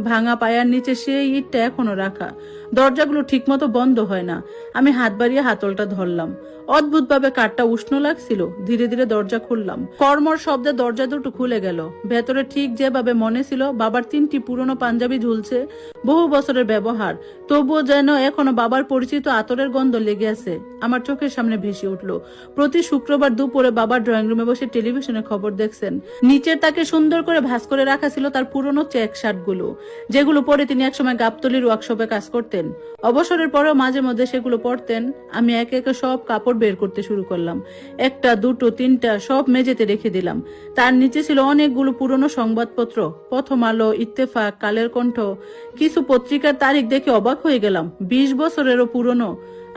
ভাঙা পায়ার নিচে সেই ইটটা এখনো রাখা। দরজাগুলো ঠিকমতো বন্ধ হয় না। আমি হাত বাড়িয়ে হাতলটা ধরলাম। অদ্ভুতভাবে কাঠটা উষ্ণ লাগছিল। ধীরে ধীরে দরজা খুললাম। কর্মর শব্দে দরজা দুটো খুলে গেল। ভেতরে ঠিক যেভাবে মনে ছিল বাবার 3টি পুরনো পাঞ্জাবি ঝুলছে, বহু বছরের ব্যবহার, তবুও যেন এখনো বাবার পরিচিত আতরের গন্ধ লেগে আছে। আমার চোখের সামনে ভেসে উঠলো প্রতি শুক্রবার দুপুরে বাবার ড্রয়িং রুমে বসে টেলিভিশনে খবর দেখছেন। নিচের তাকে সুন্দর করে ভাঁজ করে রাখা ছিল তার পুরনো চেক শার্টগুলো, যেগুলো পরে তিনি একসময় গাবতলির ওয়ার্কশপে কাজ করতেন। অবসরের পরেও মাঝে মধ্যে সেগুলো পরতেন। আমি একে একে সব কাপড় বের করতে শুরু করলাম। একটা, দুটো, তিনটা সব মেঝেতে রেখে দিলাম। তার নিচে ছিল অনেকগুলো পুরনো সংবাদপত্র, প্রথম আলো, ইত্তেফাক, কালের কণ্ঠ। কিছু পত্রিকার তারিখ দেখে অবাক হয়ে গেলাম, 20 বছরেরও পুরনো।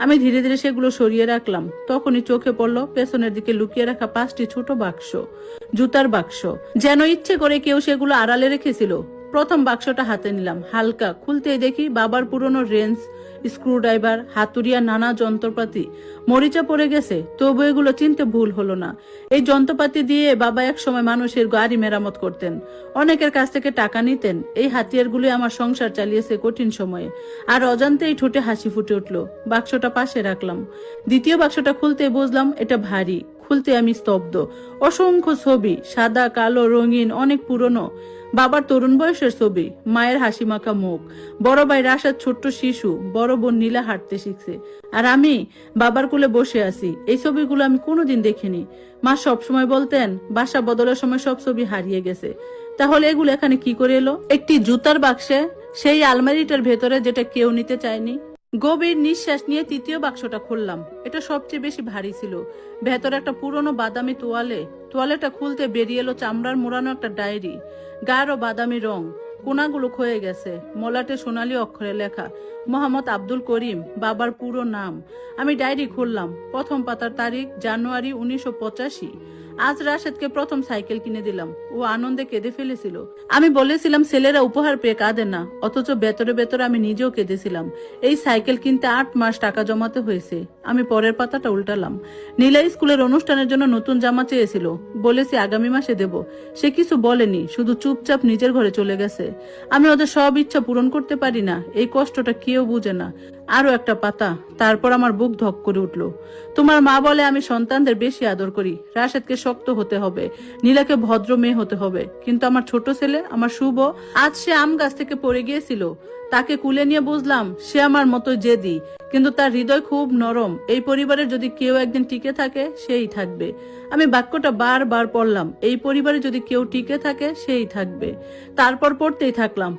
আমি ধীরে ধীরে সেগুলো সরিয়ে রাখলাম। তখনই চোখে পড়লো পেছনের দিকে লুকিয়ে রাখা 5টি ছোট বাক্স, জুতার বাক্স। যেন ইচ্ছে করে কেউ সেগুলো আড়ালে রেখেছিল। প্রথম বাক্সটা হাতে নিলাম, হালকা। খুলতেই দেখি বাবার পুরনো রেঞ্জ, স্ক্রুড্রাইভার, হাতুড়িয়া, নানা যন্ত্রপাতি। মরিচা পড়ে গেছে, তবু এগুলো চিনতে ভুল হলো না। এই যন্ত্রপাতি দিয়ে বাবা এক সময় মানুষের গাড়ি মেরামত করতেন, অনেকের কাছ থেকে টাকা নিতেন। এই হাতিয়ারগুলি আমার সংসার চালিয়েছে কঠিন সময়ে। আর অজান্তেই ঠোঁটে হাসি ফুটে উঠলো। বাক্সটা পাশে রাখলাম। দ্বিতীয় বাক্সটা খুলতে বুঝলাম এটা ভারী। খুলতে আমি স্তব্ধ। অসংখ্য ছবি, সাদা, কালো, রঙিন, অনেক পুরনো। বাবার তরুণ বয়সের ছবি, মায়ের হাসি মাখা মুখ, বড় ভাই রাশাদ ছোট্ট শিশু, বড় বোন নীলা হাঁটতে শিখছে, আর আমি বাবার কোলে বসে আছি। এই ছবিগুলো আমি কোনোদিন দেখিনি। মা সবসময় বলতেন বাসা বদলের সময় সব ছবি হারিয়ে গেছে। তাহলে এগুলো এখানে কি করে এলো? একটি জুতার বাক্সে, সেই আলমারিটার ভেতরে, যেটা কেউ নিতে চায়নি। গভীর নিঃশ্বাস নিয়ে তৃতীয় বাক্সটা খুললাম। এটা সবচেয়ে বেশি ভারী ছিল। ভেতরে একটা পুরনো বাদামি তোয়ালেটা খুলতে বেরিয়ে এলো চামড়ার মোড়ানো একটা ডায়েরি, গাঢ় বাদামি রং, কোনাগুলো ক্ষয়ে গেছে। মলাটে সোনালী অক্ষরে লেখা মোহাম্মদ আব্দুল করিম, বাবার পুরো নাম। আমি ডায়েরি খুললাম। প্রথম পাতার তারিখ জানুয়ারি 1985। আজ রাশেদকে প্রথম সাইকেল কিনে দিলাম। ও আনন্দে কেঁদে ফেলেছিল। আমি বলেছিলাম ছেলেরা উপহার পেয়ে কাঁদে না, অথচ ভেতরে ভেতরে আমি নিজেও কেঁদেছিলাম। এই সাইকেল কিনতে 8 মাস টাকা জমাতে হয়েছে। আমি পরের পাতাটা উল্টালাম। নীলা স্কুলের অনুষ্ঠানের জন্য নতুন জামা চেয়েছিল, বলেছি আগামী মাসে দেব। সে কিছু বলেনি, শুধু চুপচাপ নিজের ঘরে চলে গেছে। আমি ওদের সব ইচ্ছা পূরণ করতে পারি না, এই কষ্টটা কেউ বুঝে না। আরো একটা পাতা। তারপর আমার বুক ধক করে উঠল। তোমার মা বলে আমি সন্তানদের বেশি আদর করি। রাশেদকে শক্ত হতে হবে, নীলাকে ভদ্র মেয়ে হতে হবে। কিন্তু আমার ছোট ছেলে, আমার শুভ, আজ সে আম গাছ থেকে পড়ে গিয়েছিল। তাকে কুলে নিয়ে বুঝলাম সে আমার মতো জেদি, কিন্তু তার হৃদয় খুব নরম। এই পরিবারে যদি কেউ একদিন টিকে থাকে, সেই থাকবে। আমি বাক্যটা বারবার পড়লাম। এই পরিবারে যদি কেউ টিকে থাকে, সেই থাকবে। তারপর পড়তেই থাকলাম।